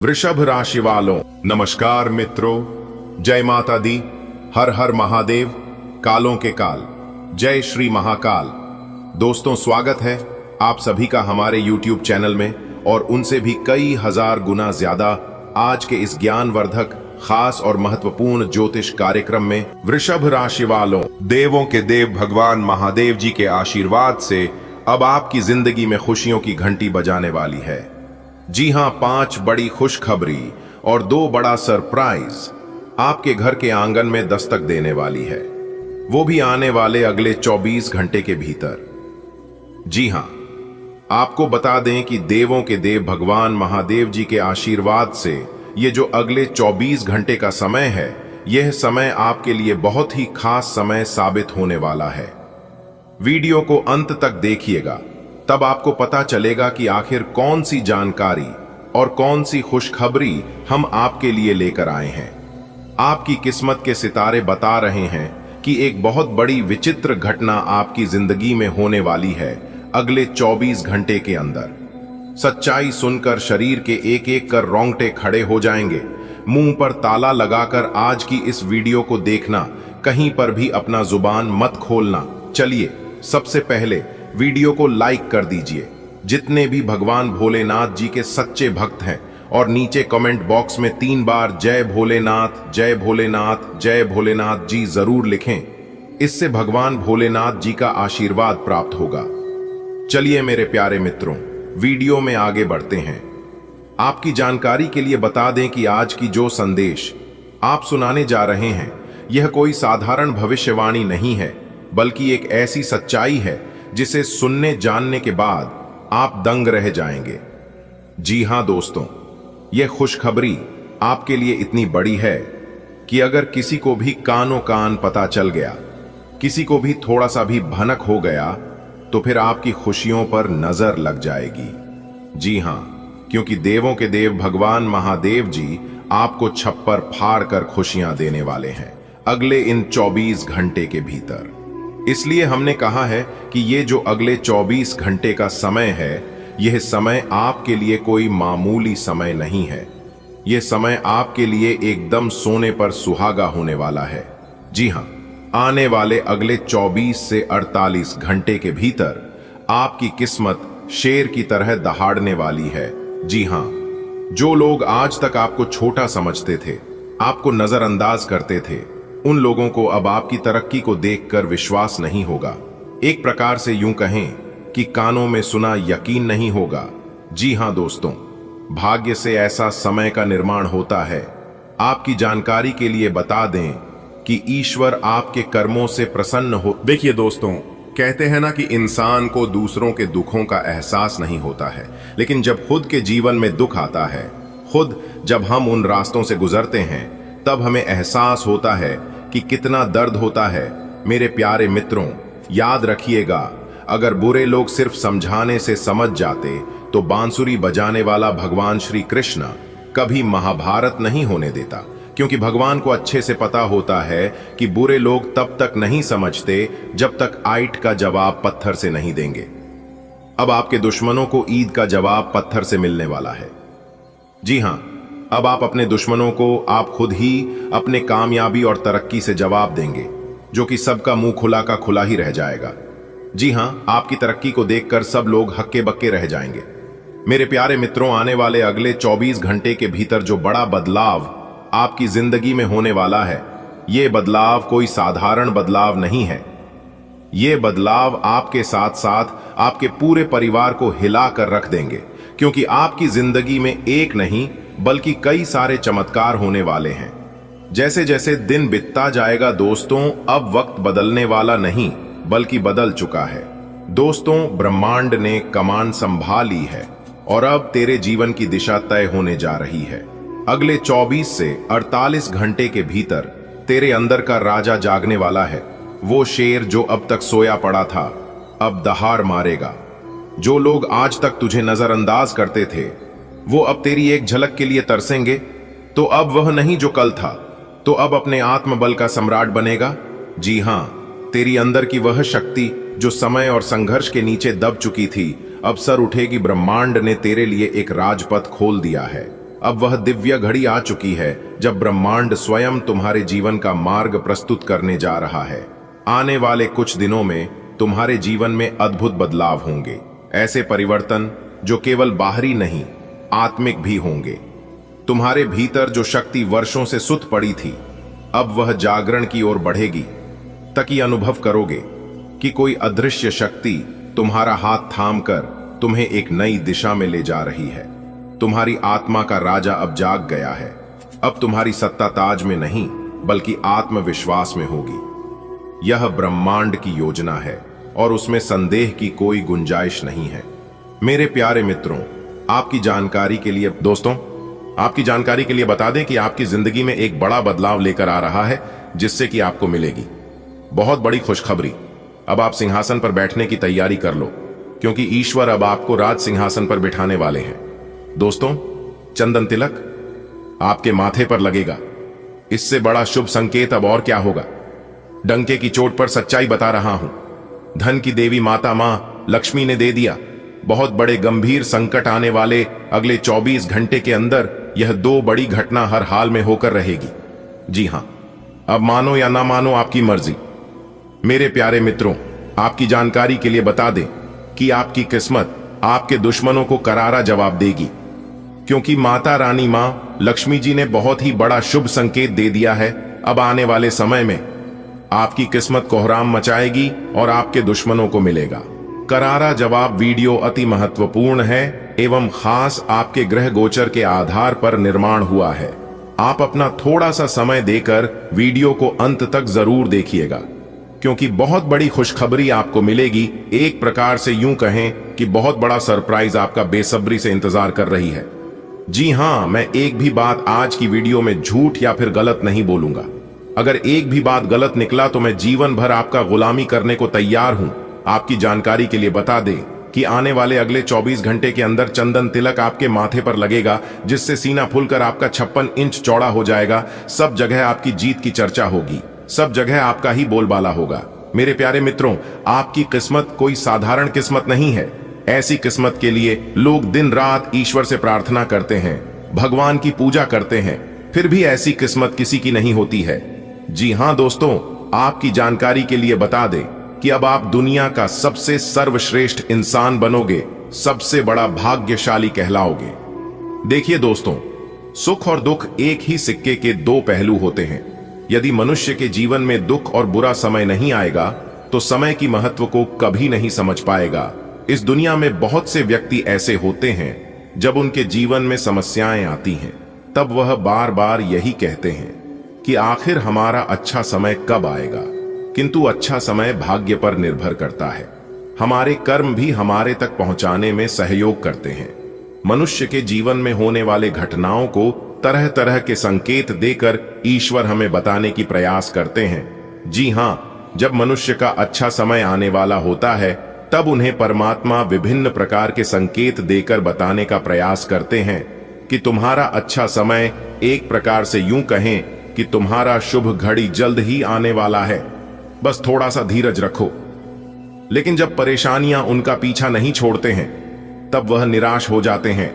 वृषभ राशि वालों, नमस्कार मित्रों। जय माता दी। हर हर महादेव। कालों के काल। जय श्री महाकाल। दोस्तों, स्वागत है आप सभी का हमारे YouTube चैनल में और उनसे भी कई हजार गुना ज्यादा आज के इस ज्ञानवर्धक, खास और महत्वपूर्ण ज्योतिष कार्यक्रम में। वृषभ राशि वालों, देवों के देव भगवान महादेव जी के आशीर्वाद से अब आपकी जिंदगी में खुशियों की घंटी बजाने वाली है। जी हां, 5 बड़ी खुशखबरी और 2 बड़ा सरप्राइज आपके घर के आंगन में दस्तक देने वाली है, वो भी आने वाले अगले 24 घंटे के भीतर। जी हां, आपको बता दें कि देवों के देव भगवान महादेव जी के आशीर्वाद से ये जो अगले 24 घंटे का समय है, यह समय आपके लिए बहुत ही खास समय साबित होने वाला है। वीडियो को अंत तक देखिएगा, तब आपको पता चलेगा कि आखिर कौन सी जानकारी और कौन सी खुशखबरी हम आपके लिए लेकर आए हैं। आपकी किस्मत के सितारे बता रहे हैं कि एक बहुत बड़ी विचित्र घटना आपकी जिंदगी में होने वाली है अगले 24 घंटे के अंदर। सच्चाई सुनकर शरीर के एक एक कर रोंगटे खड़े हो जाएंगे। मुंह पर ताला लगाकर आज की इस वीडियो को देखना, कहीं पर भी अपना जुबान मत खोलना। चलिए, सबसे पहले वीडियो को लाइक कर दीजिए जितने भी भगवान भोलेनाथ जी के सच्चे भक्त हैं, और नीचे कमेंट बॉक्स में 3 बार जय भोलेनाथ, जय भोलेनाथ, जय भोलेनाथ जी जरूर लिखें। इससे भगवान भोलेनाथ जी का आशीर्वाद प्राप्त होगा। चलिए मेरे प्यारे मित्रों, वीडियो में आगे बढ़ते हैं। आपकी जानकारी के लिए बता दें कि आज की जो संदेश आप सुनाने जा रहे हैं, यह कोई साधारण भविष्यवाणी नहीं है, बल्कि एक ऐसी सच्चाई है जिसे सुनने जानने के बाद आप दंग रह जाएंगे। जी हां दोस्तों, यह खुशखबरी आपके लिए इतनी बड़ी है कि अगर किसी को भी कानों कान पता चल गया, किसी को भी थोड़ा सा भी भनक हो गया, तो फिर आपकी खुशियों पर नजर लग जाएगी। जी हां, क्योंकि देवों के देव भगवान महादेव जी आपको छप्पर फाड़ कर खुशियां देने वाले हैं अगले इन 24 घंटे के भीतर। इसलिए हमने कहा है कि ये जो अगले 24 घंटे का समय है, यह समय आपके लिए कोई मामूली समय नहीं है। यह समय आपके लिए एकदम सोने पर सुहागा होने वाला है। जी हां, आने वाले अगले 24 से 48 घंटे के भीतर आपकी किस्मत शेर की तरह दहाड़ने वाली है। जी हां, जो लोग आज तक आपको छोटा समझते थे, आपको नजरअंदाज करते थे, उन लोगों को अब आपकी तरक्की को देखकर विश्वास नहीं होगा। एक प्रकार से यूं कहें कि कानों में सुना यकीन नहीं होगा। जी हां दोस्तों, भाग्य से ऐसा समय का निर्माण होता है। आपकी जानकारी के लिए बता दें कि ईश्वर आपके कर्मों से प्रसन्न हो। देखिए दोस्तों, कहते हैं ना कि इंसान को दूसरों के दुखों का एहसास नहीं होता है, लेकिन जब खुद के जीवन में दुख आता है, खुद जब हम उन रास्तों से गुजरते हैं, तब हमें एहसास होता है कि कितना दर्द होता है। मेरे प्यारे मित्रों, याद रखिएगा, अगर बुरे लोग सिर्फ समझाने से समझ जाते तो बांसुरी बजाने वाला भगवान श्री कृष्ण कभी महाभारत नहीं होने देता, क्योंकि भगवान को अच्छे से पता होता है कि बुरे लोग तब तक नहीं समझते जब तक आइट का जवाब पत्थर से नहीं देंगे। अब आपके दुश्मनों को ईद का जवाब पत्थर से मिलने वाला है। जी हां, अब आप अपने दुश्मनों को आप खुद ही अपने कामयाबी और तरक्की से जवाब देंगे, जो कि सबका मुंह खुला का खुला ही रह जाएगा। जी हां, आपकी तरक्की को देखकर सब लोग हक्के बक्के रह जाएंगे। मेरे प्यारे मित्रों, आने वाले अगले 24 घंटे के भीतर जो बड़ा बदलाव आपकी जिंदगी में होने वाला है, ये बदलाव कोई साधारण बदलाव नहीं है। ये बदलाव आपके साथ साथ आपके पूरे परिवार को हिला कर रख देंगे, क्योंकि आपकी जिंदगी में एक नहीं बल्कि कई सारे चमत्कार होने वाले हैं। जैसे जैसे दिन बीतता जाएगा दोस्तों, अब वक्त बदलने वाला नहीं बल्कि बदल चुका है। दोस्तों, ब्रह्मांड ने कमान संभाली है और अब तेरे जीवन की दिशा तय होने जा रही है। अगले 24 से 48 घंटे के भीतर तेरे अंदर का राजा जागने वाला है। वो शेर जो अब तक सोया पड़ा था, अब दहाड़ मारेगा। जो लोग आज तक तुझे नजरअंदाज करते थे, वो अब तेरी एक झलक के लिए तरसेंगे। तो अब वह नहीं जो कल था, तो अब अपने आत्मबल का सम्राट बनेगा। जी हां, तेरी अंदर की वह शक्ति जो समय और संघर्ष के नीचे दब चुकी थी, अब सर उठेगी। ब्रह्मांड ने तेरे लिए एक राजपथ खोल दिया है। अब वह दिव्य घड़ी आ चुकी है जब ब्रह्मांड स्वयं तुम्हारे जीवन का मार्ग प्रस्तुत करने जा रहा है। आने वाले कुछ दिनों में तुम्हारे जीवन में अद्भुत बदलाव होंगे, ऐसे परिवर्तन जो केवल बाहरी नहीं आत्मिक भी होंगे। तुम्हारे भीतर जो शक्ति वर्षों से सुत पड़ी थी, अब वह जागरण की ओर बढ़ेगी। तक ये अनुभव करोगे कि कोई अदृश्य शक्ति तुम्हारा हाथ थामकर तुम्हें एक नई दिशा में ले जा रही है। तुम्हारी आत्मा का राजा अब जाग गया है। अब तुम्हारी सत्ता ताज में नहीं बल्कि आत्मविश्वास में होगी। यह ब्रह्मांड की योजना है और उसमें संदेह की कोई गुंजाइश नहीं है। मेरे प्यारे मित्रों, आपकी जानकारी के लिए आपकी जानकारी के लिए बता दें कि आपकी जिंदगी में एक बड़ा बदलाव लेकर आ रहा है, जिससे कि आपको मिलेगी बहुत बड़ी खुशखबरी। अब आप सिंहासन पर बैठने की तैयारी कर लो, क्योंकि ईश्वर अब आपको राज सिंहासन पर बिठाने वाले हैं। दोस्तों, चंदन तिलक आपके माथे पर लगेगा। इससे बड़ा शुभ संकेत अब और क्या होगा। डंके की चोट पर सच्चाई बता रहा हूं। धन की देवी माता मां लक्ष्मी ने दे दिया। बहुत बड़े गंभीर संकट आने वाले अगले 24 घंटे के अंदर यह 2 बड़ी घटना हर हाल में होकर रहेगी। जी हां, अब मानो या ना मानो आपकी मर्जी। मेरे प्यारे मित्रों, आपकी जानकारी के लिए बता दें कि आपकी किस्मत आपके दुश्मनों को करारा जवाब देगी, क्योंकि माता रानी मां लक्ष्मी जी ने बहुत ही बड़ा शुभ संकेत दे दिया है। अब आने वाले समय में आपकी किस्मत कोहराम मचाएगी और आपके दुश्मनों को मिलेगा करारा जवाब। वीडियो अति महत्वपूर्ण है एवं खास आपके ग्रह गोचर के आधार पर निर्माण हुआ है। आप अपना थोड़ा सा समय देकर वीडियो को अंत तक जरूर देखिएगा, क्योंकि बहुत बड़ी खुशखबरी आपको मिलेगी। एक प्रकार से यूं कहें कि बहुत बड़ा सरप्राइज आपका बेसब्री से इंतजार कर रही है। जी हां, मैं एक भी बात आज की वीडियो में झूठ या फिर गलत नहीं बोलूंगा। अगर एक भी बात गलत निकला तो मैं जीवन भर आपका गुलामी करने को तैयार हूं। आपकी जानकारी के लिए बता दें कि आने वाले अगले 24 घंटे के अंदर चंदन तिलक आपके माथे पर लगेगा, जिससे सीना फूलकर आपका 56 इंच चौड़ा हो जाएगा। सब जगह आपकी जीत की चर्चा होगी, सब जगह आपका ही बोलबाला होगा। मेरे प्यारे मित्रों, आपकी किस्मत कोई साधारण किस्मत नहीं है। ऐसी किस्मत के लिए लोग दिन रात ईश्वर से प्रार्थना करते हैं, भगवान की पूजा करते हैं, फिर भी ऐसी किस्मत किसी की नहीं होती है। जी हां दोस्तों, आपकी जानकारी के लिए बता दें कि अब आप दुनिया का सबसे सर्वश्रेष्ठ इंसान बनोगे, सबसे बड़ा भाग्यशाली कहलाओगे। देखिए दोस्तों, सुख और दुख एक ही सिक्के के 2 पहलू होते हैं। यदि मनुष्य के जीवन में दुख और बुरा समय नहीं आएगा तो समय की महत्व को कभी नहीं समझ पाएगा। इस दुनिया में बहुत से व्यक्ति ऐसे होते हैं, जब उनके जीवन में समस्याएं आती हैं तब वह बार बार यही कहते हैं कि आखिर हमारा अच्छा समय कब आएगा। किंतु अच्छा समय भाग्य पर निर्भर करता है। हमारे कर्म भी हमारे तक पहुंचाने में सहयोग करते हैं। मनुष्य के जीवन में होने वाले घटनाओं को तरह तरह के संकेत देकर ईश्वर हमें बताने की प्रयास करते हैं। जी हां, जब मनुष्य का अच्छा समय आने वाला होता है तब उन्हें परमात्मा विभिन्न प्रकार के संकेत देकर बताने का प्रयास करते हैं कि तुम्हारा अच्छा समय, एक प्रकार से यूं कहें कि तुम्हारा शुभ घड़ी जल्द ही आने वाला है, बस थोड़ा सा धीरज रखो। लेकिन जब परेशानियां उनका पीछा नहीं छोड़ते हैं तब वह निराश हो जाते हैं।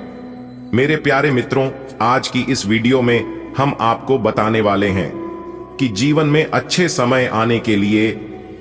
मेरे प्यारे मित्रों, आज की इस वीडियो में हम आपको बताने वाले हैं कि जीवन में अच्छे समय आने के लिए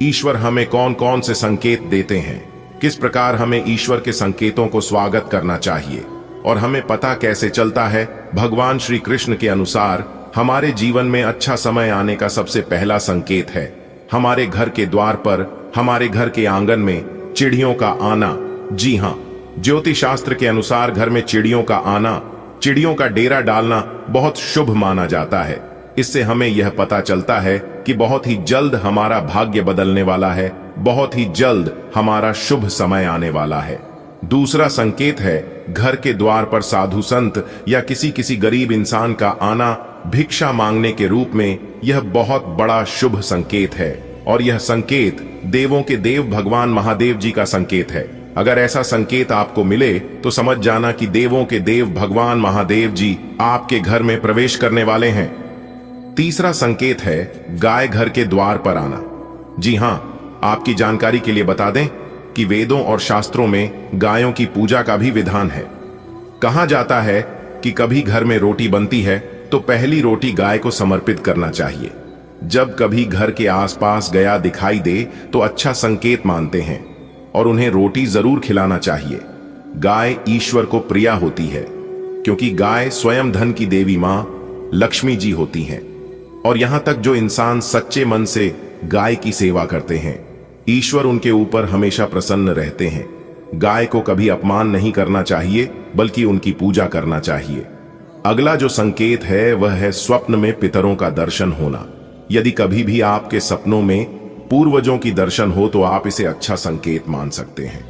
ईश्वर हमें कौन कौन से संकेत देते हैं, किस प्रकार हमें ईश्वर के संकेतों को स्वागत करना चाहिए और हमें पता कैसे चलता है। भगवान श्री कृष्ण के अनुसार हमारे जीवन में अच्छा समय आने का सबसे पहला संकेत है हमारे घर के द्वार पर, हमारे घर के आंगन में चिड़ियों का आना। जी हां, ज्योतिष शास्त्र के अनुसार घर में चिड़ियों का आना, चिड़ियों का डेरा डालना बहुत शुभ माना जाता है। इससे हमें यह पता चलता है कि बहुत ही जल्द हमारा भाग्य बदलने वाला है, बहुत ही जल्द हमारा शुभ समय आने वाला है। दूसरा संकेत है घर के द्वार पर साधु संत या किसी गरीब इंसान का आना भिक्षा मांगने के रूप में। यह बहुत बड़ा शुभ संकेत है और यह संकेत देवों के देव भगवान महादेव जी का संकेत है। अगर ऐसा संकेत आपको मिले तो समझ जाना कि देवों के देव भगवान महादेव जी आपके घर में प्रवेश करने वाले हैं। तीसरा संकेत है गाय घर के द्वार पर आना। जी हां, आपकी जानकारी के लिए बता दें कि वेदों और शास्त्रों में गायों की पूजा का भी विधान है। कहा जाता है कि कभी घर में रोटी बनती है तो पहली रोटी गाय को समर्पित करना चाहिए। जब कभी घर के आसपास गया दिखाई दे तो अच्छा संकेत मानते हैं और उन्हें रोटी जरूर खिलाना चाहिए। गाय ईश्वर को प्रिया होती है क्योंकि गाय स्वयं धन की देवी मां लक्ष्मी जी होती हैं। और यहां तक जो इंसान सच्चे मन से गाय की सेवा करते हैं, ईश्वर उनके ऊपर हमेशा प्रसन्न रहते हैं। गाय को कभी अपमान नहीं करना चाहिए बल्कि उनकी पूजा करना चाहिए। अगला जो संकेत है वह है स्वप्न में पितरों का दर्शन होना। यदि कभी भी आपके सपनों में पूर्वजों की दर्शन हो तो आप इसे अच्छा संकेत मान सकते हैं।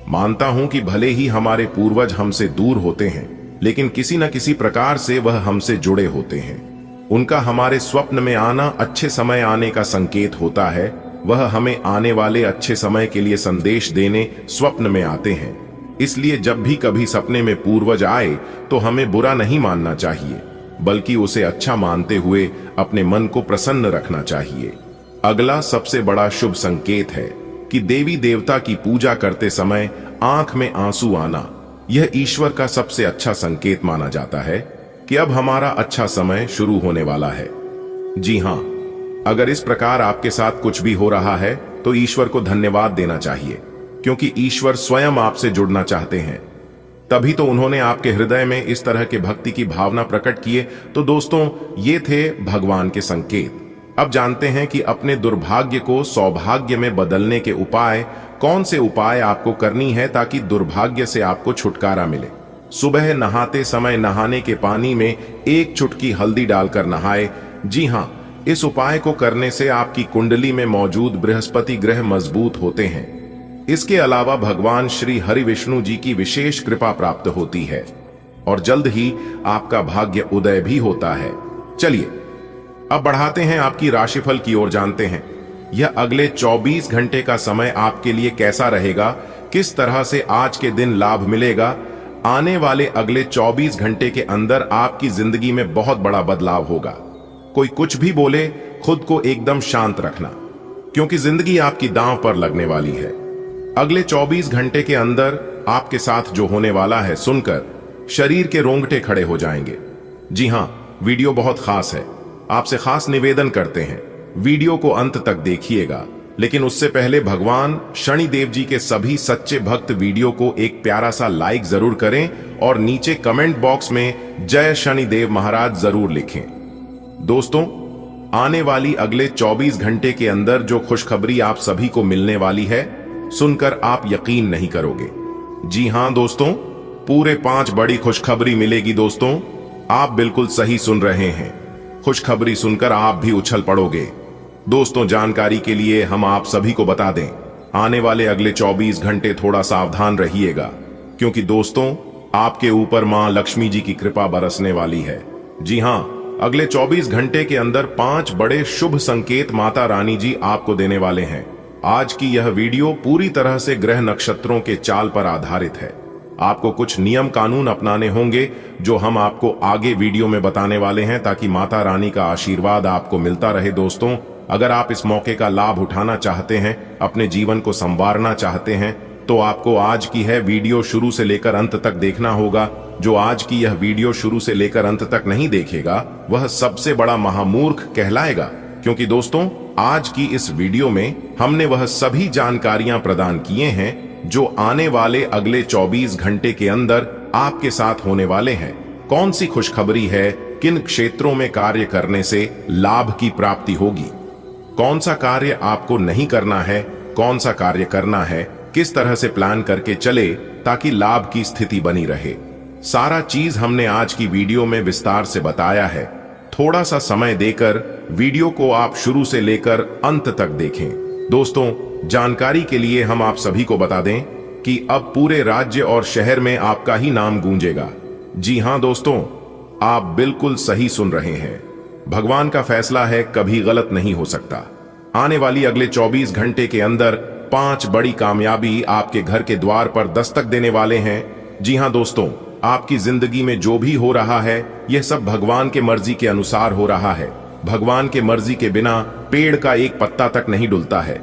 मानता हूं कि भले ही हमारे पूर्वज हमसे दूर होते हैं, लेकिन किसी न किसी प्रकार से वह हमसे जुड़े होते हैं। उनका हमारे स्वप्न में आना अच्छे समय आने का संकेत होता है। वह हमें आने वाले अच्छे समय के लिए संदेश देने स्वप्न में आते हैं। इसलिए जब भी कभी सपने में पूर्वज आए तो हमें बुरा नहीं मानना चाहिए, बल्कि उसे अच्छा मानते हुए अपने मन को प्रसन्न रखना चाहिए। अगला सबसे बड़ा शुभ संकेत है कि देवी देवता की पूजा करते समय आंख में आंसू आना। यह ईश्वर का सबसे अच्छा संकेत माना जाता है कि अब हमारा अच्छा समय शुरू होने वाला है। जी हां, अगर इस प्रकार आपके साथ कुछ भी हो रहा है तो ईश्वर को धन्यवाद देना चाहिए, क्योंकि ईश्वर स्वयं आपसे जुड़ना चाहते हैं। तभी तो उन्होंने आपके हृदय में इस तरह के भक्ति की भावना प्रकट किए। तो दोस्तों, ये थे भगवान के संकेत। अब जानते हैं कि अपने दुर्भाग्य को सौभाग्य में बदलने के उपाय कौन से उपाय आपको करनी है ताकि दुर्भाग्य से आपको छुटकारा मिले। सुबह नहाते समय नहाने के पानी में 1 चुटकी हल्दी डालकर नहाए। जी हां, इस उपाय को करने से आपकी कुंडली में मौजूद बृहस्पति ग्रह मजबूत होते हैं। इसके अलावा भगवान श्री हरि विष्णु जी की विशेष कृपा प्राप्त होती है और जल्द ही आपका भाग्य उदय भी होता है। चलिए अब बढ़ाते हैं आपकी राशिफल की ओर। जानते हैं यह अगले 24 घंटे का समय आपके लिए कैसा रहेगा, किस तरह से आज के दिन लाभ मिलेगा। आने वाले अगले 24 घंटे के अंदर आपकी जिंदगी में बहुत बड़ा बदलाव होगा। कोई कुछ भी बोले, खुद को एकदम शांत रखना, क्योंकि जिंदगी आपकी दांव पर लगने वाली है। अगले 24 घंटे के अंदर आपके साथ जो होने वाला है सुनकर शरीर के रोंगटे खड़े हो जाएंगे। जी हां, वीडियो बहुत खास है। आपसे खास निवेदन करते हैं, वीडियो को अंत तक देखिएगा। लेकिन उससे पहले भगवान शनिदेव जी के सभी सच्चे भक्त वीडियो को एक प्यारा सा लाइक जरूर करें और नीचे कमेंट बॉक्स में जय शनिदेव महाराज जरूर लिखें। दोस्तों, आने वाली अगले 24 घंटे के अंदर जो खुशखबरी आप सभी को मिलने वाली है, सुनकर आप यकीन नहीं करोगे। जी हां दोस्तों, पूरे 5 बड़ी खुशखबरी मिलेगी। दोस्तों, आप बिल्कुल सही सुन रहे हैं। खुशखबरी सुनकर आप भी उछल पड़ोगे। दोस्तों, जानकारी के लिए हम आप सभी को बता दें, आने वाले अगले 24 घंटे थोड़ा सावधान रहिएगा, क्योंकि दोस्तों आपके ऊपर मां लक्ष्मी जी की कृपा बरसने वाली है। जी हां, अगले 24 घंटे के अंदर 5 बड़े शुभ संकेत माता रानी जी आपको देने वाले हैं। आज की यह वीडियो पूरी तरह से ग्रह नक्षत्रों के चाल पर आधारित है। आपको कुछ नियम कानून अपनाने होंगे जो हम आपको आगे वीडियो में बताने वाले हैं, ताकि माता रानी का आशीर्वाद आपको मिलता रहे। दोस्तों, अगर आप इस मौके का लाभ उठाना चाहते हैं, अपने जीवन को संवारना चाहते हैं, तो आपको आज की है वीडियो शुरू से लेकर अंत तक देखना होगा। जो आज की यह वीडियो शुरू से लेकर अंत तक नहीं देखेगा, वह सबसे बड़ा महामूर्ख कहलाएगा, क्योंकि दोस्तों आज की इस वीडियो में हमने वह सभी जानकारियां प्रदान किए हैं जो आने वाले अगले 24 घंटे के अंदर आपके साथ होने वाले हैं। कौन सी खुशखबरी है, किन क्षेत्रों में कार्य करने से लाभ की प्राप्ति होगी, कौन सा कार्य आपको नहीं करना है, कौन सा कार्य करना है, किस तरह से प्लान करके चले ताकि लाभ की स्थिति बनी रहे। सारा चीज हमने आज की वीडियो में विस्तार से बताया है। थोड़ा सा समय देकर वीडियो को आप शुरू से लेकर अंत तक देखें। दोस्तों, जानकारी के लिए हम आप सभी को बता दें कि अब पूरे राज्य और शहर में आपका ही नाम गूंजेगा। जी हां दोस्तों, आप बिल्कुल सही सुन रहे हैं। भगवान का फैसला है, कभी गलत नहीं हो सकता। आने वाली अगले 24 घंटे के अंदर 5 बड़ी कामयाबी आपके घर के द्वार पर दस्तक देने वाले हैं। जी हां दोस्तों, आपकी जिंदगी में जो भी हो रहा है, यह सब भगवान के मर्जी के अनुसार हो रहा है। भगवान के मर्जी के बिना पेड़ का एक पत्ता तक नहीं डुलता है।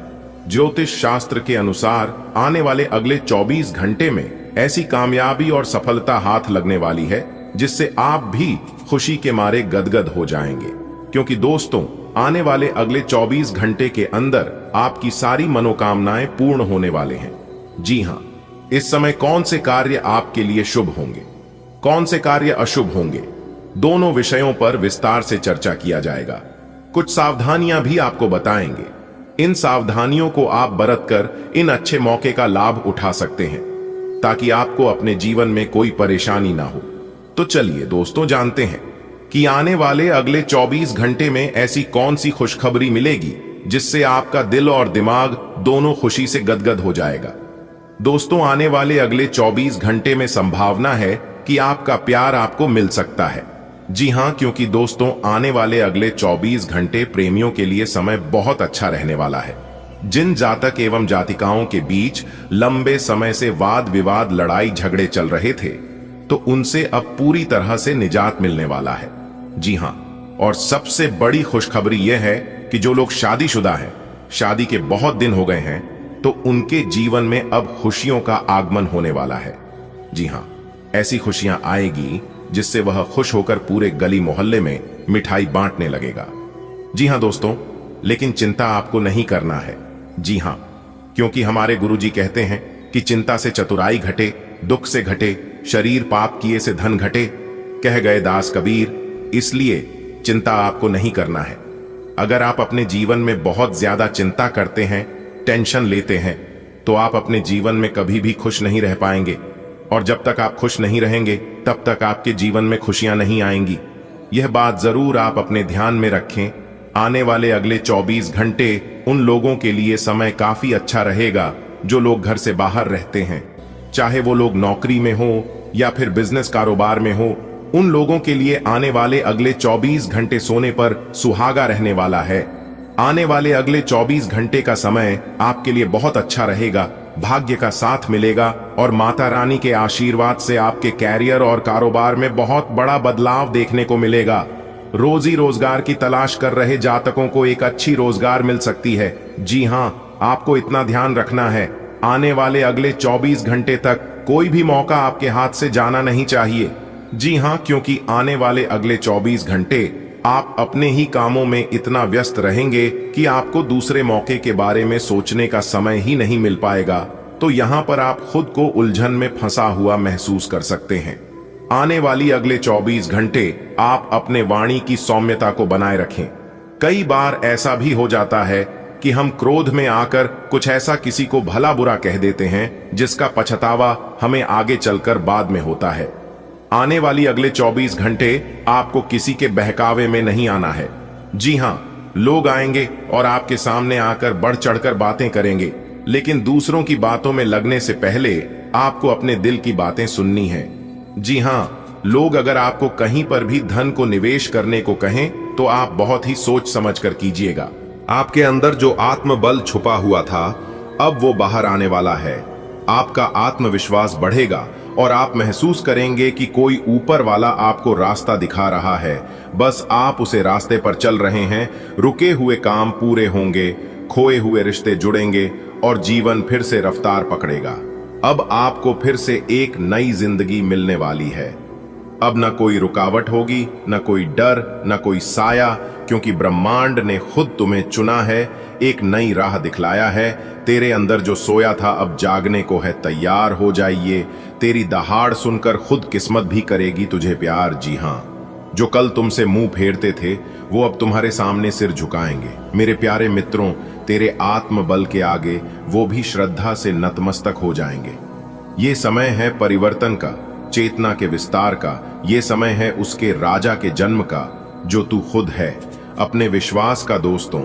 ज्योतिष शास्त्र के अनुसार आने वाले अगले 24 घंटे में ऐसी कामयाबी और सफलता हाथ लगने वाली है जिससे आप भी खुशी के मारे गदगद हो जाएंगे। क्योंकि दोस्तों, आने वाले अगले 24 घंटे के अंदर आपकी सारी मनोकामनाएं पूर्ण होने वाले हैं। जी हां, इस समय कौन से कार्य आपके लिए शुभ होंगे, कौन से कार्य अशुभ होंगे, दोनों विषयों पर विस्तार से चर्चा किया जाएगा। कुछ सावधानियां भी आपको बताएंगे। इन सावधानियों को आप बरतकर इन अच्छे मौके का लाभ उठा सकते हैं, ताकि आपको अपने जीवन में कोई परेशानी ना हो। तो चलिए दोस्तों, जानते हैं कि आने वाले अगले 24 घंटे में ऐसी कौन सी खुशखबरी मिलेगी जिससे आपका दिल और दिमाग दोनों खुशी से गदगद हो जाएगा। दोस्तों, आने वाले अगले 24 घंटे में संभावना है कि आपका प्यार आपको मिल सकता है। जी हां, क्योंकि दोस्तों, आने वाले अगले 24 घंटे प्रेमियों के लिए समय बहुत अच्छा रहने वाला है। जिन जातक एवं जातिकाओं के बीच लंबे समय से वाद विवाद, लड़ाई झगड़े चल रहे थे, तो उनसे अब पूरी तरह से निजात मिलने वाला है। जी हां, और सबसे बड़ी खुशखबरी यह है कि जो लोग शादीशुदा हैं, शादी के बहुत दिन हो गए हैं, तो उनके जीवन में अब खुशियों का आगमन होने वाला है। जी हां, ऐसी खुशियां आएगी जिससे वह खुश होकर पूरे गली मोहल्ले में मिठाई बांटने लगेगा। जी हां दोस्तों, लेकिन चिंता आपको नहीं करना है। जी हां, क्योंकि हमारे गुरुजी कहते हैं कि चिंता से चतुराई घटे, दुख से घटे, शरीर पाप किए से धन घटे, कह गए दास कबीर। इसलिए चिंता आपको नहीं करना है। अगर आप अपने जीवन में बहुत ज्यादा चिंता करते हैं, टेंशन लेते हैं, तो आप अपने जीवन में कभी भी खुश नहीं रह पाएंगे। और जब तक आप खुश नहीं रहेंगे, तब तक आपके जीवन में खुशियां नहीं आएंगी। यह बात जरूर आप अपने ध्यान में रखें। आने वाले अगले 24 घंटे उन लोगों के लिए समय काफी अच्छा रहेगा जो लोग घर से बाहर रहते हैं, चाहे वो लोग नौकरी में हो या फिर बिजनेस कारोबार में हो। उन लोगों के लिए आने वाले अगले 24 घंटे सोने पर सुहागा रहने वाला है। आने वाले अगले 24 घंटे का समय आपके लिए बहुत अच्छा रहेगा। भाग्य का साथ मिलेगा और माता रानी के आशीर्वाद से आपके कैरियर और कारोबार में बहुत बड़ा बदलाव देखने को मिलेगा। रोजी रोजगार की तलाश कर रहे जातकों को एक अच्छी रोजगार मिल सकती है। जी हां, आपको इतना ध्यान रखना है, आने वाले अगले 24 घंटे तक कोई भी मौका आपके हाथ से जाना नहीं चाहिए। जी हां, क्योंकि आने वाले अगले 24 घंटे आप अपने ही कामों में इतना व्यस्त रहेंगे कि आपको दूसरे मौके के बारे में सोचने का समय ही नहीं मिल पाएगा। तो यहाँ पर आप खुद को उलझन में फंसा हुआ महसूस कर सकते हैं। आने वाली अगले 24 घंटे आप अपने वाणी की सौम्यता को बनाए रखें। कई बार ऐसा भी हो जाता है कि हम क्रोध में आकर कुछ ऐसा किसी को भला बुरा कह देते हैं जिसका पछतावा हमें आगे चलकर बाद में होता है। आने वाली अगले 24 घंटे आपको किसी के बहकावे में नहीं आना है। जी हां, लोग आएंगे और आपके सामने आकर बढ़ चढ़कर बातें करेंगे, लेकिन दूसरों की बातों में लगने से पहले आपको अपने दिल की बातें सुननी है। जी हां, लोग अगर आपको कहीं पर भी धन को निवेश करने को कहें, तो आप बहुत ही सोच समझ कर कीजिएगा। आपके अंदर जो आत्मबल छुपा हुआ था, अब वो बाहर आने वाला है। आपका आत्मविश्वास बढ़ेगा और आप महसूस करेंगे कि कोई ऊपर वाला आपको रास्ता दिखा रहा है, बस आप उसे रास्ते पर चल रहे हैं। रुके हुए काम पूरे होंगे, खोए हुए रिश्ते जुड़ेंगे और जीवन फिर से रफ्तार पकड़ेगा। अब आपको फिर से एक नई जिंदगी मिलने वाली है। अब न कोई रुकावट होगी, न कोई डर, न कोई साया, क्योंकि ब्रह्मांड ने खुद तुम्हें चुना है, एक नई राह दिखलाया है। तेरे अंदर जो सोया था अब जागने को है, तैयार हो जाइए। तेरी दहाड़ सुनकर खुद किस्मत भी करेगी तुझे प्यार। जी हां, जो कल तुमसे मुंह फेरते थे वो अब तुम्हारे सामने सिर झुकाएंगे। मेरे प्यारे मित्रों, तेरे आत्मबल के आगे वो भी श्रद्धा से नतमस्तक हो जाएंगे। ये समय है परिवर्तन का, चेतना के विस्तार का। ये समय है उसके राजा के जन्म का जो तू खुद है, अपने विश्वास का। दोस्तों,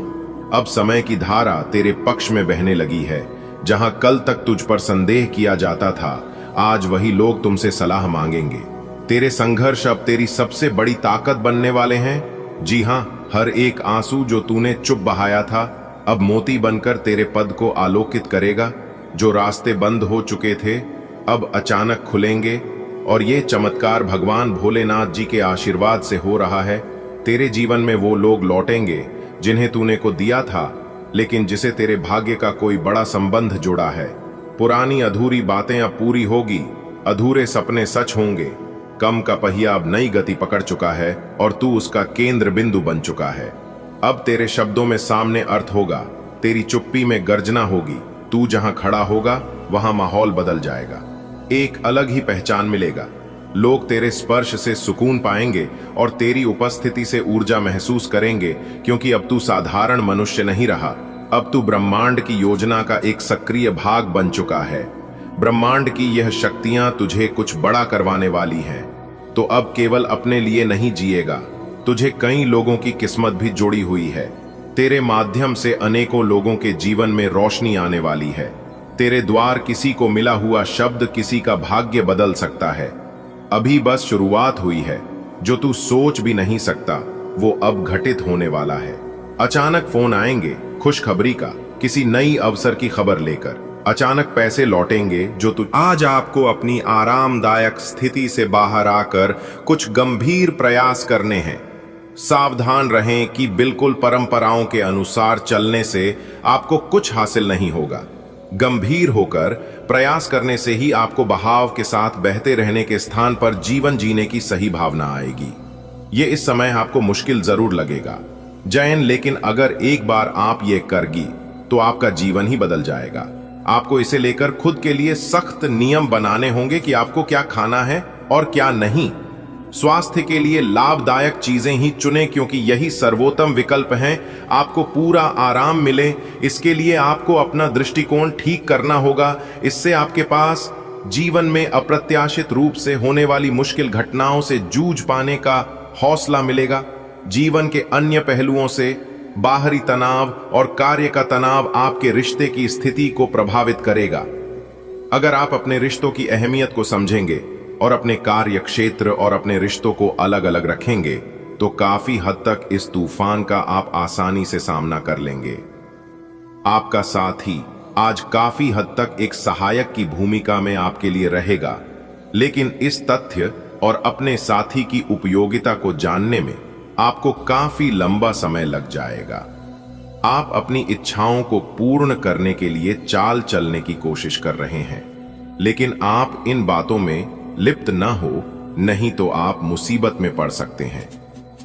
अब समय की धारा तेरे पक्ष में बहने लगी है। जहां कल तक तुझ पर संदेह किया जाता था, आज वही लोग तुमसे सलाह मांगेंगे। तेरे संघर्ष अब तेरी सबसे बड़ी ताकत बनने वाले हैं। जी हां, हर एक आंसू जो तूने चुप बहाया था, अब मोती बनकर तेरे पद को आलोकित करेगा। जो रास्ते बंद हो चुके थे, अब अचानक खुलेंगे और ये चमत्कार भगवान भोलेनाथ जी के आशीर्वाद से हो रहा है। तेरे जीवन में वो लोग लौटेंगे जिन्हें तूने को दिया था, लेकिन जिसे तेरे भाग्य का कोई बड़ा संबंध जुड़ा है। पुरानी अधूरी बातें अब पूरी होगी, अधूरे सपने सच होंगे। कम का पहिया अब नई गति पकड़ चुका है और तू उसका केंद्र बिंदु बन चुका है। अब तेरे शब्दों में सामने अर्थ होगा, तेरी चुप्पी में गर्जना होगी। तू जहां खड़ा होगा वहां माहौल बदल जाएगा, एक अलग ही पहचान मिलेगा। लोग तेरे स्पर्श से सुकून पाएंगे और तेरी उपस्थिति से ऊर्जा महसूस करेंगे, क्योंकि अब तू साधारण मनुष्य नहीं रहा, अब तू ब्रह्मांड की योजना का एक सक्रिय भाग बन चुका है। ब्रह्मांड की यह शक्तियां तुझे कुछ बड़ा करवाने वाली हैं। तो अब केवल अपने लिए नहीं जिएगा, तुझे कई लोगों की किस्मत भी जुड़ी हुई है। तेरे माध्यम से अनेकों लोगों के जीवन में रोशनी आने वाली है। तेरे द्वार किसी को मिला हुआ शब्द किसी का भाग्य बदल सकता है। अभी बस शुरुआत हुई है, जो तू सोच भी नहीं सकता वो अब घटित होने वाला है। अचानक फोन आएंगे खुशखबरी का, किसी नई अवसर की खबर लेकर। अचानक पैसे लौटेंगे जो तू आज आपको अपनी आरामदायक स्थिति से बाहर आकर कुछ गंभीर प्रयास करने हैं। सावधान रहें कि बिल्कुल परंपराओं के अनुसार चलने से आपको कुछ हासिल नहीं होगा। गंभीर होकर प्रयास करने से ही आपको बहाव के साथ बहते रहने के स्थान पर जीवन जीने की सही भावना आएगी। ये इस समय आपको मुश्किल जरूर लगेगा जयन, लेकिन अगर एक बार आप ये करगी तो आपका जीवन ही बदल जाएगा। आपको इसे लेकर खुद के लिए सख्त नियम बनाने होंगे कि आपको क्या खाना है और क्या नहीं। स्वास्थ्य के लिए लाभदायक चीजें ही चुनें, क्योंकि यही सर्वोत्तम विकल्प हैं। आपको पूरा आराम मिले, इसके लिए आपको अपना दृष्टिकोण ठीक करना होगा। इससे आपके पास जीवन में अप्रत्याशित रूप से होने वाली मुश्किल घटनाओं से जूझ पाने का हौसला मिलेगा। जीवन के अन्य पहलुओं से बाहरी तनाव और कार्य का तनाव आपके रिश्ते की स्थिति को प्रभावित करेगा। अगर आप अपने रिश्तों की अहमियत को समझेंगे और अपने कार्य क्षेत्र और अपने रिश्तों को अलग अलग रखेंगे तो काफी हद तक इस तूफान का आप आसानी से सामना कर लेंगे। आपका साथी आज काफी हद तक एक सहायक की भूमिका में आपके लिए रहेगा, लेकिन इस तथ्य और अपने साथी की उपयोगिता को जानने में आपको काफी लंबा समय लग जाएगा। आप अपनी इच्छाओं को पूर्ण करने के लिए चाल चलने की कोशिश कर रहे हैं, लेकिन आप इन बातों में लिप्त न हो, नहीं तो आप मुसीबत में पड़ सकते हैं।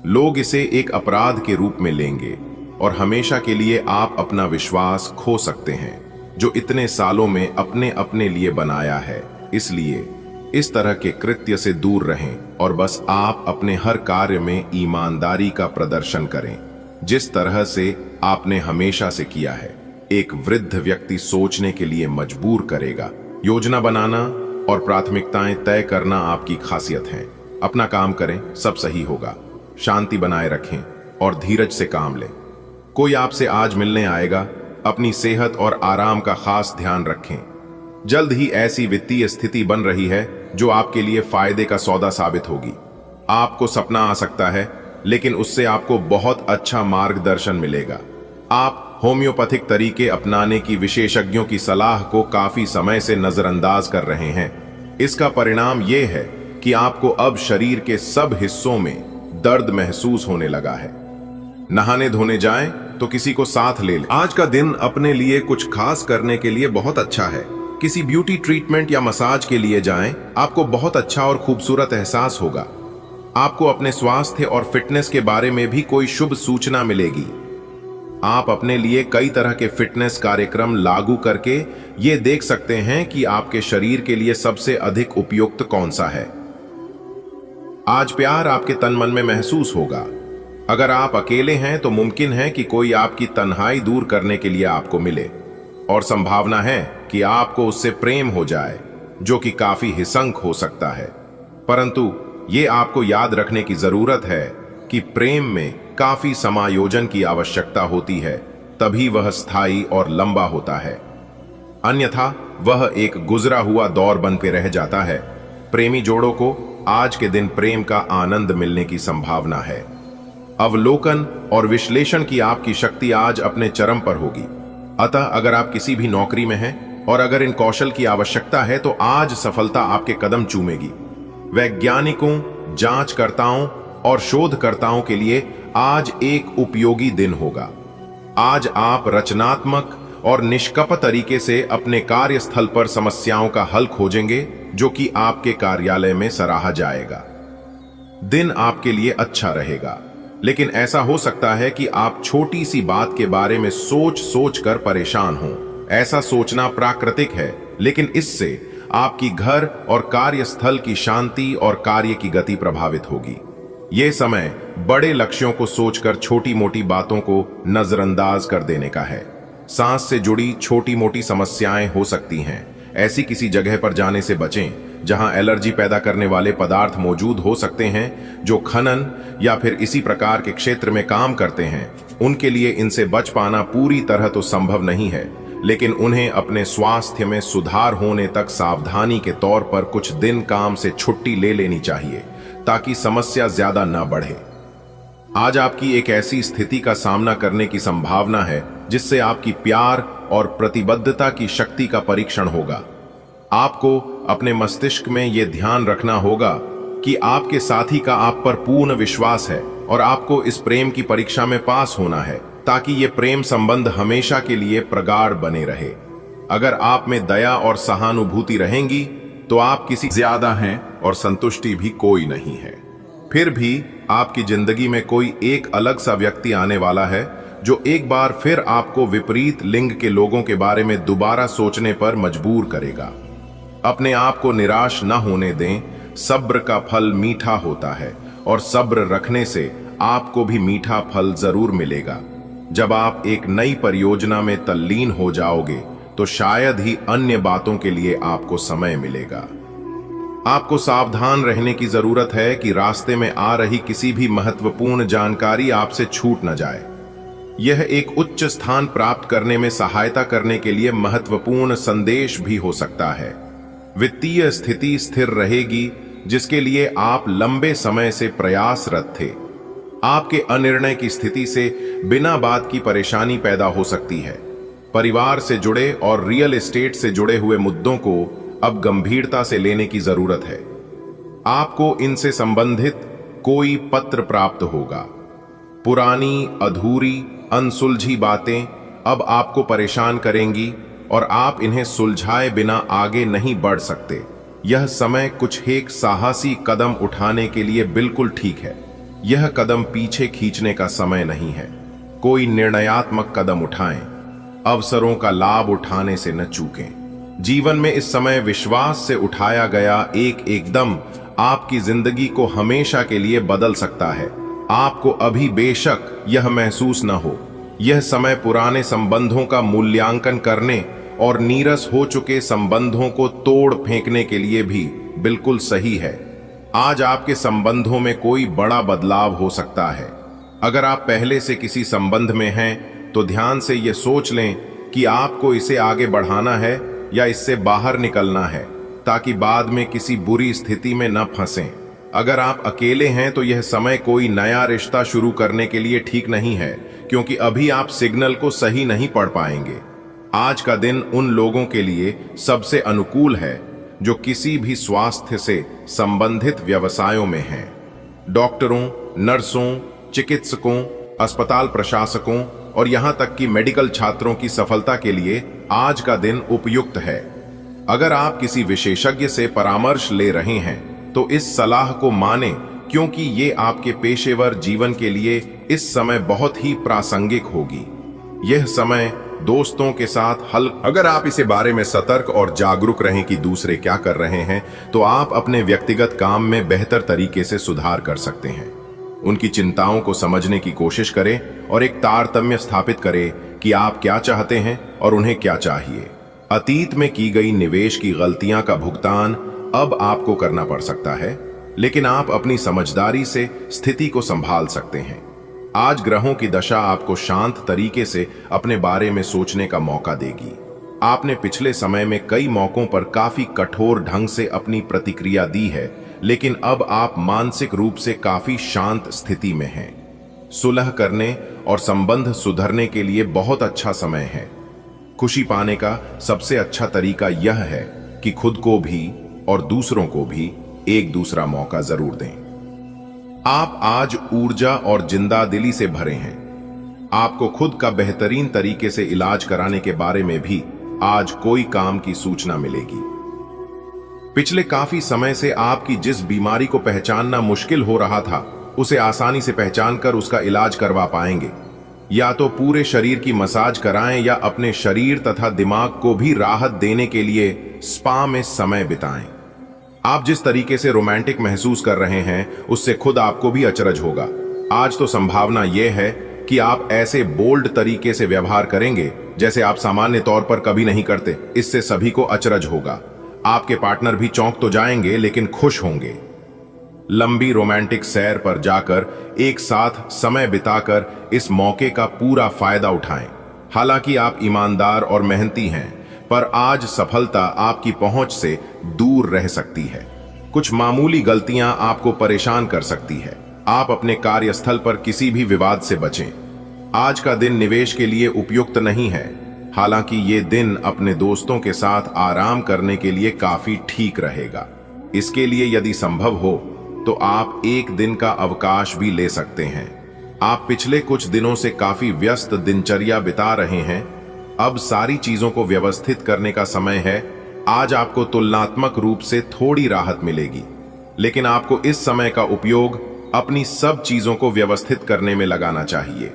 लोग इसे एक अपराध के रूप में लेंगे और हमेशा के लिए आप अपना विश्वास खो सकते हैं, जो इतने सालों में अपने अपने लिए बनाया है। इसलिए इस तरह के कृत्य से दूर रहें और बस आप अपने हर कार्य में ईमानदारी का प्रदर्शन करें, जिस तरह से आपने हमेशा से किया है। एक वृद्ध व्यक्ति सोचने के लिए मजबूर करेगा। योजना बनाना और प्राथमिकताएं तय करना आपकी खासियत है। अपना काम करें, सब सही होगा। शांति बनाए रखें और धीरज से काम लें। कोई आपसे आज मिलने आएगा, अपनी सेहत और आराम का खास ध्यान रखें। जल्द ही ऐसी वित्तीय स्थिति बन रही है जो आपके लिए फायदे का सौदा साबित होगी। आपको सपना आ सकता है, लेकिन उससे आपको बहुत अच्छा मार्गदर्शन मिलेगा। आप होम्योपैथिक तरीके अपनाने की विशेषज्ञों की सलाह को काफी समय से नजरअंदाज कर रहे हैं। इसका परिणाम यह है कि आपको अब शरीर के सब हिस्सों में दर्द महसूस होने लगा है। नहाने धोने जाएं तो किसी को साथ ले लें। आज का दिन अपने लिए कुछ खास करने के लिए बहुत अच्छा है। किसी ब्यूटी ट्रीटमेंट या मसाज के लिए जाएं, आपको बहुत अच्छा और खूबसूरत एहसास होगा। आपको अपने स्वास्थ्य और फिटनेस के बारे में भी कोई शुभ सूचना मिलेगी। आप अपने लिए कई तरह के फिटनेस कार्यक्रम लागू करके ये देख सकते हैं कि आपके शरीर के लिए सबसे अधिक उपयुक्त कौन सा है। आज प्यार आपके तन मन में महसूस होगा। अगर आप अकेले हैं तो मुमकिन है कि कोई आपकी तन्हाई दूर करने के लिए आपको मिले, और संभावना है कि आपको उससे प्रेम हो जाए, जो कि काफी हिंसक हो सकता है। परंतु ये आपको याद रखने की जरूरत है कि प्रेम में काफी समायोजन की आवश्यकता होती है, तभी वह स्थायी और लंबा होता है। अन्यथा वह एक गुजरा हुआ दौर बन के रह जाता है। प्रेमी जोड़ों को आज के दिन प्रेम का आनंद मिलने की संभावना है। अवलोकन और विश्लेषण की आपकी शक्ति आज अपने चरम पर होगी। अतः अगर आप किसी भी नौकरी में हैं और अगर इन कौशल की आवश्यकता है तो आज सफलता आपके कदम चूमेगी। वैज्ञानिकों, जांचकर्ताओं और शोधकर्ताओं के लिए आज एक उपयोगी दिन होगा। आज आप रचनात्मक और निष्कपट तरीके से अपने कार्यस्थल पर समस्याओं का हल खोजेंगे, जो कि आपके कार्यालय में सराहा जाएगा। दिन आपके लिए अच्छा रहेगा, लेकिन ऐसा हो सकता है कि आप छोटी सी बात के बारे में सोच सोच कर परेशान हों। ऐसा सोचना प्राकृतिक है, लेकिन इससे आपकी घर और कार्यस्थल की शांति और कार्य की गति प्रभावित होगी। यह समय बड़े लक्ष्यों को सोचकर छोटी मोटी बातों को नजरअंदाज कर देने का है। सांस से जुड़ी छोटी मोटी समस्याएं हो सकती हैं। ऐसी किसी जगह पर जाने से बचें जहां एलर्जी पैदा करने वाले पदार्थ मौजूद हो सकते हैं। जो खनन या फिर इसी प्रकार के क्षेत्र में काम करते हैं, उनके लिए इनसे बच पाना पूरी तरह तो संभव नहीं है, लेकिन उन्हें अपने स्वास्थ्य में सुधार होने तक सावधानी के तौर पर कुछ दिन काम से छुट्टी ले लेनी चाहिए, ताकि समस्या ज्यादा न बढ़े। आज आपकी एक ऐसी स्थिति का सामना करने की संभावना है जिससे आपकी प्यार और प्रतिबद्धता की शक्ति का परीक्षण होगा। आपको अपने मस्तिष्क में यह ध्यान रखना होगा कि आपके साथी का आप पर पूर्ण विश्वास है और आपको इस प्रेम की परीक्षा में पास होना है, ताकि ये प्रेम संबंध हमेशा के लिए प्रगाढ़ बने रहे। अगर आप में दया और सहानुभूति रहेंगी तो आप किसी ज्यादा हैं और संतुष्टि भी कोई नहीं है। फिर भी आपकी जिंदगी में कोई एक अलग सा व्यक्ति आने वाला है जो एक बार फिर आपको विपरीत लिंग के लोगों के बारे में दोबारा सोचने पर मजबूर करेगा। अपने आप को निराश न होने दें। सब्र का फल मीठा होता है और सब्र रखने से आपको भी मीठा फल जरूर मिलेगा। जब आप एक नई परियोजना में तल्लीन हो जाओगे तो शायद ही अन्य बातों के लिए आपको समय मिलेगा। आपको सावधान रहने की जरूरत है कि रास्ते में आ रही किसी भी महत्वपूर्ण जानकारी आपसे छूट न जाए। यह एक उच्च स्थान प्राप्त करने में सहायता करने के लिए महत्वपूर्ण संदेश भी हो सकता है। वित्तीय स्थिति स्थिर रहेगी, जिसके लिए आप लंबे समय से प्रयासरत थे। आपके अनिर्णय की स्थिति से बिना बात की परेशानी पैदा हो सकती है। परिवार से जुड़े और रियल एस्टेट से जुड़े हुए मुद्दों को अब गंभीरता से लेने की जरूरत है। आपको इनसे संबंधित कोई पत्र प्राप्त होगा। पुरानी, अधूरी, अनसुलझी बातें अब आपको परेशान करेंगी और आप इन्हें सुलझाए बिना आगे नहीं बढ़ सकते। यह समय कुछ एक साहसी कदम उठाने के लिए बिल्कुल ठीक है। यह कदम पीछे खींचने का समय नहीं है। कोई निर्णयात्मक कदम उठाएं। अवसरों का लाभ उठाने से न चूकें। जीवन में इस समय विश्वास से उठाया गया एक एकदम आपकी जिंदगी को हमेशा के लिए बदल सकता है। आपको अभी बेशक यह महसूस न हो, यह समय पुराने संबंधों का मूल्यांकन करने और नीरस हो चुके संबंधों को तोड़ फेंकने के लिए भी बिल्कुल सही है। आज आपके संबंधों में कोई बड़ा बदलाव हो सकता है। अगर आप पहले से किसी संबंध में हैं तो ध्यान से यह सोच लें कि आपको इसे आगे बढ़ाना है या इससे बाहर निकलना है, ताकि बाद में किसी बुरी स्थिति में न फंसें। अगर आप अकेले हैं तो यह समय कोई नया रिश्ता शुरू करने के लिए ठीक नहीं है, क्योंकि अभी आप सिग्नल को सही नहीं पढ़ पाएंगे। आज का दिन उन लोगों के लिए सबसे अनुकूल है जो किसी भी स्वास्थ्य से संबंधित व्यवसायों में हैं। डॉक्टरों, नर्सों, चिकित्सकों, अस्पताल प्रशासकों और यहां तक कि मेडिकल छात्रों की सफलता के लिए आज का दिन उपयुक्त है। अगर आप किसी विशेषज्ञ से परामर्श ले रहे हैं तो इस सलाह को मानें, क्योंकि ये आपके पेशेवर जीवन के लिए इस समय बहुत ही प्रासंगिक होगी। यह समय दोस्तों के साथ अगर आप इसे बारे में सतर्क और जागरूक रहें कि दूसरे क्या कर रहे हैं, तो आप अपने व्यक्तिगत काम में बेहतर तरीके से सुधार कर सकते हैं। उनकी चिंताओं को समझने की कोशिश करें और एक तारतम्य स्थापित करें कि आप क्या चाहते हैं और उन्हें क्या चाहिए। अतीत में की गई निवेश की गलतियां का भुगतान अब आपको करना पड़ सकता है, लेकिन आप अपनी समझदारी से स्थिति को संभाल सकते हैं। आज ग्रहों की दशा आपको शांत तरीके से अपने बारे में सोचने का मौका देगी। आपने पिछले समय में कई मौकों पर काफी कठोर ढंग से अपनी प्रतिक्रिया दी है, लेकिन अब आप मानसिक रूप से काफी शांत स्थिति में हैं। सुलह करने और संबंध सुधरने के लिए बहुत अच्छा समय है। खुशी पाने का सबसे अच्छा तरीका यह है कि खुद को भी और दूसरों को भी एक दूसरा मौका जरूर दें। आप आज ऊर्जा और जिंदादिली से भरे हैं। आपको खुद का बेहतरीन तरीके से इलाज कराने के बारे में भी आज कोई काम की सूचना मिलेगी। पिछले काफी समय से आपकी जिस बीमारी को पहचानना मुश्किल हो रहा था, उसे आसानी से पहचान कर उसका इलाज करवा पाएंगे। या तो पूरे शरीर की मसाज कराएं या अपने शरीर तथा दिमाग को भी राहत देने के लिए स्पा में समय बिताएं। आप जिस तरीके से रोमांटिक महसूस कर रहे हैं, उससे खुद आपको भी अचरज होगा। आज तो संभावना यह है कि आप ऐसे बोल्ड तरीके से व्यवहार करेंगे जैसे आप सामान्य तौर पर कभी नहीं करते। इससे सभी को अचरज होगा। आपके पार्टनर भी चौंक तो जाएंगे लेकिन खुश होंगे। लंबी रोमांटिक सैर पर जाकर एक साथ समय बिताकर इस मौके का पूरा फायदा उठाएं। हालांकि आप ईमानदार और मेहनती हैं, पर आज सफलता आपकी पहुंच से दूर रह सकती है। कुछ मामूली गलतियां आपको परेशान कर सकती है। आप अपने कार्यस्थल पर किसी भी विवाद से बचें। आज का दिन निवेश के लिए उपयुक्त नहीं है। हालांकि ये दिन अपने दोस्तों के साथ आराम करने के लिए काफी ठीक रहेगा। इसके लिए यदि संभव हो तो आप एक दिन का अवकाश भी ले सकते हैं। आप पिछले कुछ दिनों से काफी व्यस्त दिनचर्या बिता रहे हैं। अब सारी चीजों को व्यवस्थित करने का समय है। आज आपको तुलनात्मक रूप से थोड़ी राहत मिलेगी, लेकिन आपको इस समय का उपयोग अपनी सब चीजों को व्यवस्थित करने में लगाना चाहिए।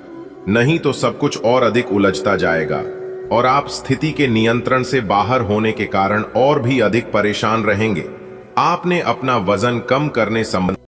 नहीं तो सब कुछ और अधिक उलझता जाएगा और आप स्थिति के नियंत्रण से बाहर होने के कारण और भी अधिक परेशान रहेंगे। आपने अपना वजन कम करने संबंधी